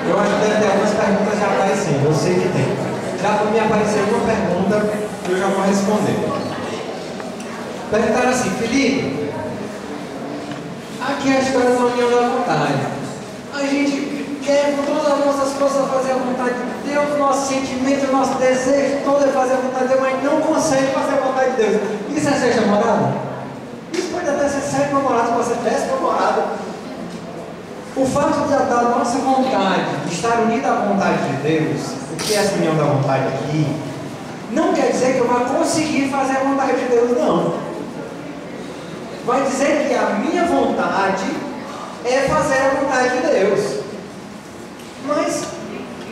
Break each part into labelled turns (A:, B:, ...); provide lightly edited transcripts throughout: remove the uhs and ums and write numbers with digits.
A: Eu acho que deve ter algumas perguntas já aparecendo, eu sei que tem. Já me apareceu uma pergunta que eu já vou responder. Perguntaram assim: Felipe, aqui é a história da união da vontade. A gente quer com todas as nossas forças fazer a vontade de Deus, nosso sentimento, nosso desejo todo é fazer a vontade de Deus, mas não consegue fazer a vontade de Deus. Isso é ser namorado? Isso pode até ser sério namorado, pode ser péssimo namorado. O fato de a nossa vontade estar unida à vontade de Deus, o que é essa união da vontade aqui, não quer dizer que eu vá conseguir fazer a vontade de Deus, não. Vai dizer que a minha vontade é fazer a vontade de Deus. Mas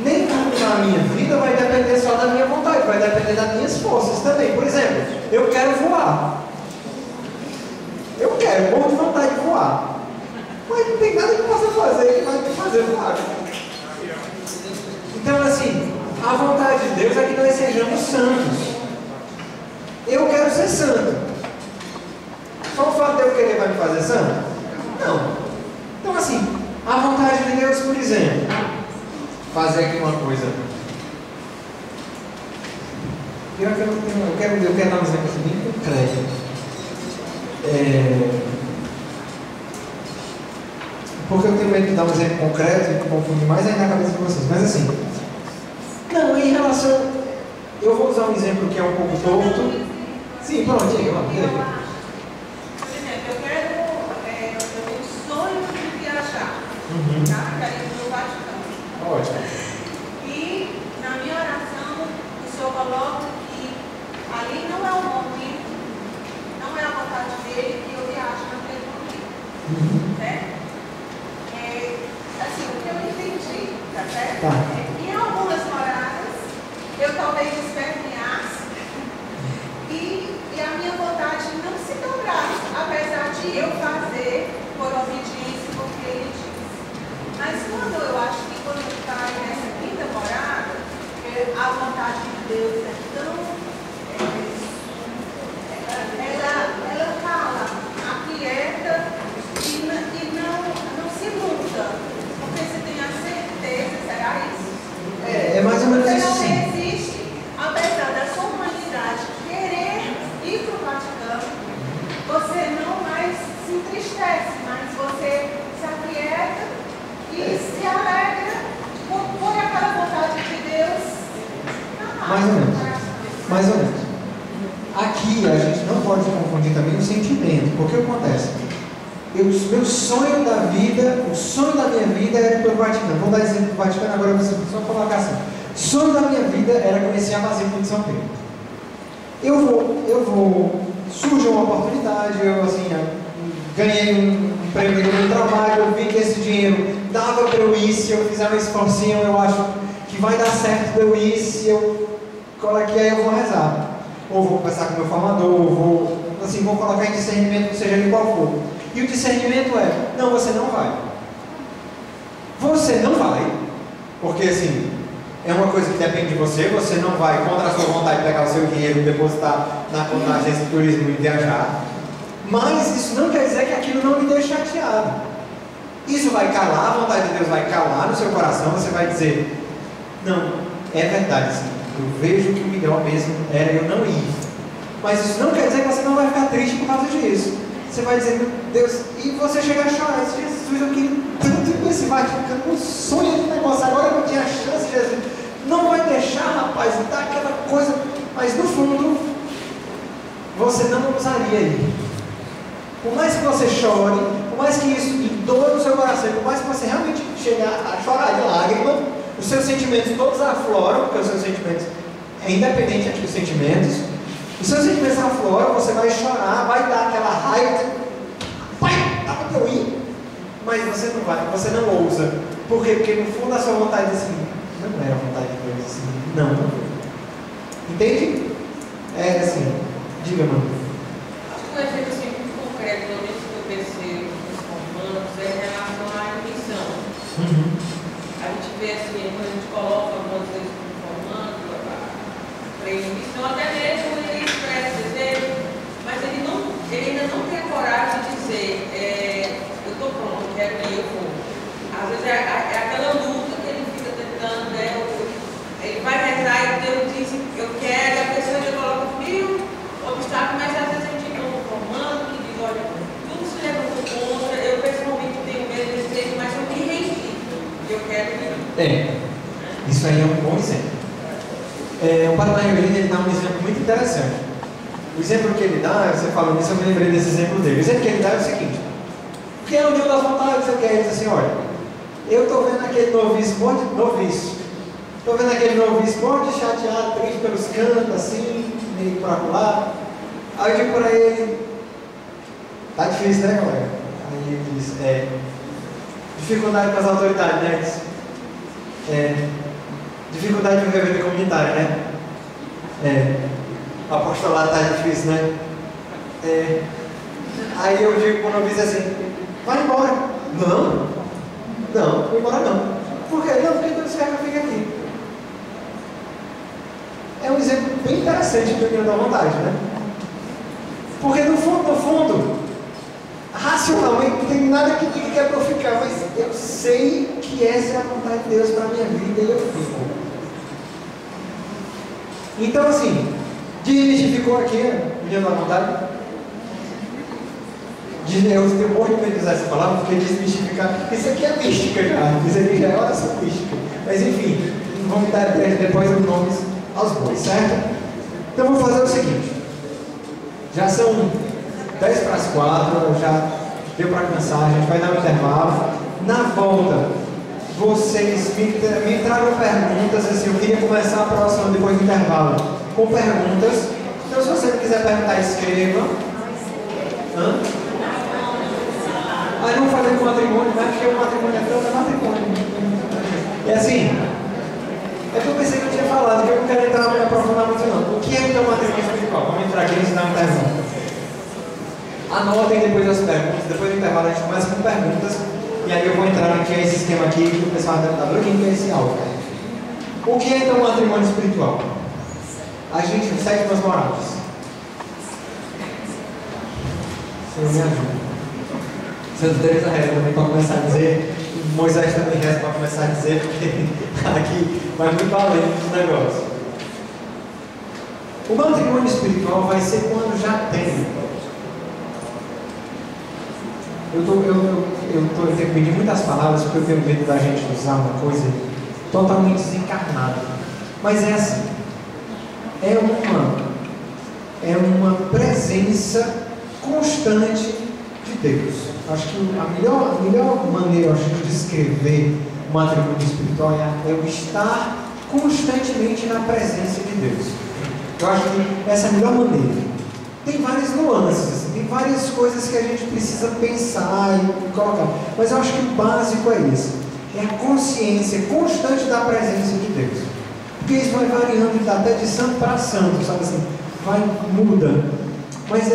A: nem tudo na minha vida vai depender só da minha vontade, vai depender das minhas forças também. Por exemplo, eu quero voar. Eu quero, morro de vontade de voar. Mas não tem nada que eu possa fazer que vai me fazer voar. Então, assim, a vontade de Deus é que nós sejamos santos. Eu quero ser santo. Só o fato de eu querer vai me fazer santo? Não. Então, assim, a vontade de Deus, por exemplo, fazer aqui uma coisa. Eu quero dar um exemplo assim, bem concreto. Porque eu tenho medo de dar um exemplo concreto e confundir mais ainda na cabeça de vocês. Mas assim, não, em relação. Eu vou usar um exemplo que é um pouco torto. Sim, pronto, diga, vamos.
B: Por exemplo, eu tenho um sonho de viajar. Tá? Quero ir para o Vaticano.
A: Ótimo.
B: E na minha oração, o Senhor coloca que ali não é o momento, não é a vontade dele que eu viajo naquele momento. Certo? Assim, o que eu entendi, tá certo?
A: Tá.
B: Em algumas moradas, eu talvez esperneasse e a minha vontade não se dobrasse, apesar de eu fazer por obediência, porque ele diz. Mas quando eu acho que quando está nessa quinta morada, a vontade de Deus é tão. Ela fala, aquieta e não se luta. Porque você tem a certeza, será isso?
A: É mais ou menos
B: você
A: isso,
B: não
A: sim.
B: resiste, apesar da sua humanidade querer ir para o Vaticano, você não mais se entristece, mas você se aquieta e se alegra por aquela vontade de Deus.
A: Mais ou menos. Mais ou menos. Aqui a gente não pode confundir também o sentimento, porque o que acontece? Meu sonho da vida, o sonho da minha vida era ir para o Vaticano. Vamos dar exemplo do Vaticano agora, você só colocar assim. O sonho da minha vida era conhecer a Basílica de São Pedro. Eu vou, surge uma oportunidade, eu assim, ganhei um prêmio no meu trabalho, eu vi que esse dinheiro dava para eu ir, se eu fizer um esforcinho, eu acho que vai dar certo para eu ir, se eu coloquei aí eu vou rezar. Ou vou conversar com o meu formador, ou vou colocar em discernimento, seja ele qual for. E o discernimento é, não, você não vai. Você não vai, porque assim, é uma coisa que depende de você, você não vai contra a sua vontade pegar o seu dinheiro, depositar na conta da agência de turismo e viajar. Mas isso não quer dizer que aquilo não lhe deixe chateado. Isso vai calar, a vontade de Deus vai calar no seu coração, você vai dizer, não, é verdade, sim, eu vejo que o melhor mesmo era eu não ir. Mas isso não quer dizer que você não vai ficar triste por causa disso. Você vai dizer, meu Deus, e você chega a chorar, Jesus, eu queria tanto ir nesse Vaticano, um sonho de negócio, agora eu tinha a chance, Jesus, não vai deixar, rapaz, dar aquela coisa, mas no fundo, você não ousaria ir. Por mais que você chore, por mais que isso doa no seu coração, por mais que você realmente chegue a chorar de lágrima, os seus sentimentos todos afloram, porque os seus sentimentos é independente dos sentimentos. Os seus sentimentos afloram, você vai chorar, vai dar aquela raiva, vai, dá para eu ir, mas você não vai, você não ousa. Por quê? Porque no fundo a sua vontade assim, não era a vontade de Deus, assim, não. Entende? É assim, diga, mano.
C: Acho que um exemplo assim, muito concreto, pelo menos que eu percebo nos comandos, é em relação à missão. A gente vê assim, quando a gente coloca algumas vezes no comando, para missão, até mesmo ele expressa desejo, mas ele ainda não tem a coragem de dizer, eu estou pronto, eu quero ir, eu vou. Às vezes é aquela luta que ele que eu quero ir.
A: Isso aí é um bom exemplo. O Padre Margarida, ele dá um exemplo muito interessante. O exemplo que ele dá, você falou nisso, eu me lembrei desse exemplo dele. O exemplo que ele dá é o seguinte: o que é a união das vontades? Você quer? Ele diz assim: olha, eu estou vendo aquele noviço, estou vendo aquele noviço monte de chateado, triste pelos cantos, assim, meio para lá. Aí eu digo para ele: tá difícil, né, colega? Aí ele diz: dificuldade com as autoridades, né? Dificuldade de viver a vida comunitária, né? Apostolado tá difícil, né? Aí eu digo para o noviço assim: vai embora. Não, vou embora não. Por quê? Não, porque Deus quer que eu fique aqui. É um exemplo bem interessante do união da vontade, né? Porque no fundo, racionalmente não tem nada que diga que é para eu ficar, mas eu sei que essa é a vontade de Deus para a minha vida e eu fico. Então assim, desmistificou aqui a união da vontade? Eu tenho muito medo de usar essa palavra, porque desmistificar, isso aqui é mística já, isso aqui já é oração mística. Mas enfim, vamos dar depois os nomes aos bois, certo? Então vou fazer o seguinte: já são 10 para as 4, já deu para cansar, a gente vai dar um intervalo. Na volta, vocês me tragam perguntas, assim, eu queria começar a próxima, depois do intervalo, com perguntas. Então se você não quiser perguntar, escreva. Aí não falei com o matrimônio, né? Porque o matrimônio é matrimônio. É assim, é que eu pensei que eu tinha falado, que eu não quero entrar me aprofundar muito não. O que é então matrimônio espiritual? Vamos entrar aqui e dar uma pergunta. Anotem depois as perguntas, depois do intervalo a gente começa com perguntas, e aí eu vou entrar aqui nesse esquema aqui que o pessoal deve estar doido, que é esse algo. O que é então matrimônio espiritual? A gente segue umas morais. Senhor me ajuda. Santa Teresa reza também para começar a dizer, Moisés também reza para começar a dizer, porque aqui vai muito além dos negócios. O matrimônio espiritual vai ser quando já tem. Eu tenho que pedir muitas palavras porque eu tenho medo da gente usar uma coisa totalmente desencarnada. Mas é assim, é uma presença constante de Deus. Acho que a melhor maneira de descrever o matrimônio espiritual é o estar constantemente na presença de Deus. Eu acho que essa é a melhor maneira. Tem várias nuances, tem várias coisas que a gente precisa pensar e colocar. Mas eu acho que o básico é isso. É a consciência constante da presença de Deus. Porque isso vai variando até de santo para santo, sabe assim? Muda. Mas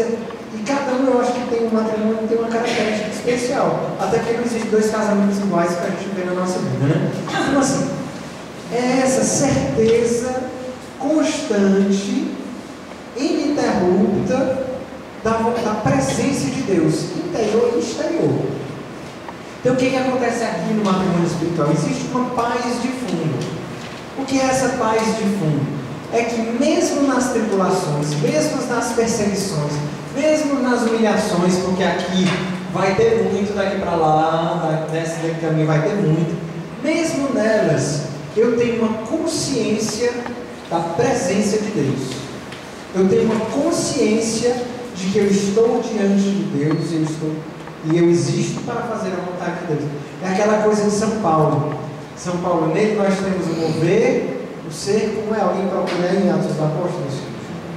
A: e cada um, eu acho que tem um matrimônio, tem uma característica especial. Até porque não existe dois casamentos iguais para a gente ver na nossa vida, né? Então assim, é essa certeza constante, ininterrupta, da presença de Deus, interior e exterior. Então o que acontece aqui no matrimônio espiritual? Existe uma paz de fundo. O que é essa paz de fundo? É que mesmo nas tribulações, mesmo nas perseguições, mesmo nas humilhações, porque aqui vai ter muito, daqui para lá, nesse caminho vai ter muito, mesmo nelas, eu tenho uma consciência da presença de Deus. Eu tenho uma consciência de que eu estou diante de Deus e eu existo para fazer a vontade de Deus. É aquela coisa de São Paulo. São Paulo, nele nós temos o mover, o ser, como é? Alguém procura em Atos dos Apóstolos?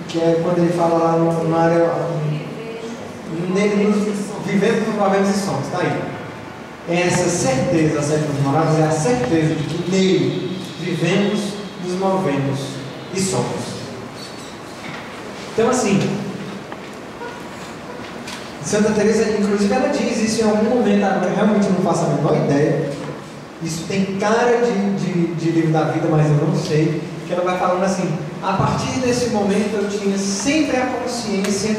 A: Que é quando ele fala lá no área, nele vivemos, nos movemos e somos, está aí. É essa certeza, as sétimas moradas, é a certeza de que nele vivemos, nos movemos e somos. Então assim, Santa Teresa, inclusive, ela diz isso em algum momento, agora eu realmente não faço a menor ideia. Isso tem cara de livro da vida, mas eu não sei. Que ela vai falando assim: a partir desse momento eu tinha sempre a consciência.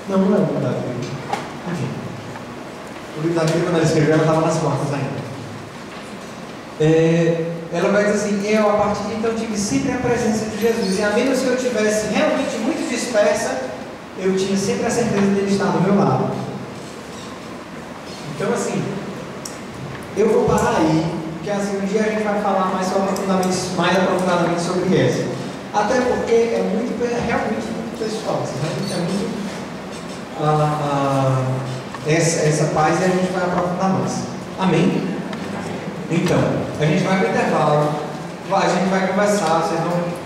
A: Não é o livro da vida. Enfim, o livro da vida, quando ela escreveu, ela estava nas portas ainda. Ela vai dizer assim: eu a partir de então tive sempre a presença de Jesus, e a menos que eu estivesse realmente muito dispersa, eu tinha sempre a certeza dele estar do meu lado. Então assim, eu vou parar aí, porque assim, um dia a gente vai falar mais aprofundadamente sobre essa. Até porque é realmente muito pessoal, é muito essa paz, e a gente vai aprofundar mais. Amém? Então, a gente vai para o intervalo, a gente vai conversar, vocês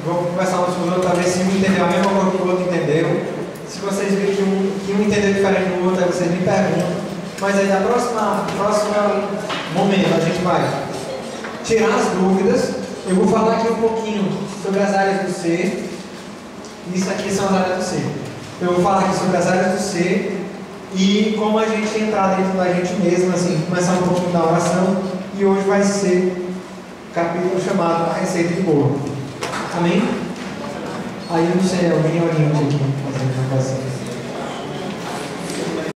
A: vão conversar uns com os outros para ver se um entendeu a mesma coisa que o outro entendeu. Se vocês virem que um entendeu diferente do outro, aí vocês me perguntam. Mas aí na próxima momento a gente vai tirar as dúvidas. Eu vou falar aqui um pouquinho sobre as áreas do ser. Isso aqui são as áreas do ser. Eu vou falar aqui sobre as áreas do ser e como a gente entrar dentro da gente mesmo, assim, começar um pouquinho da oração. E hoje vai ser o capítulo chamado A Receita de Bolo. Amém? Aí eu não sei, alguém orienta aqui fazendo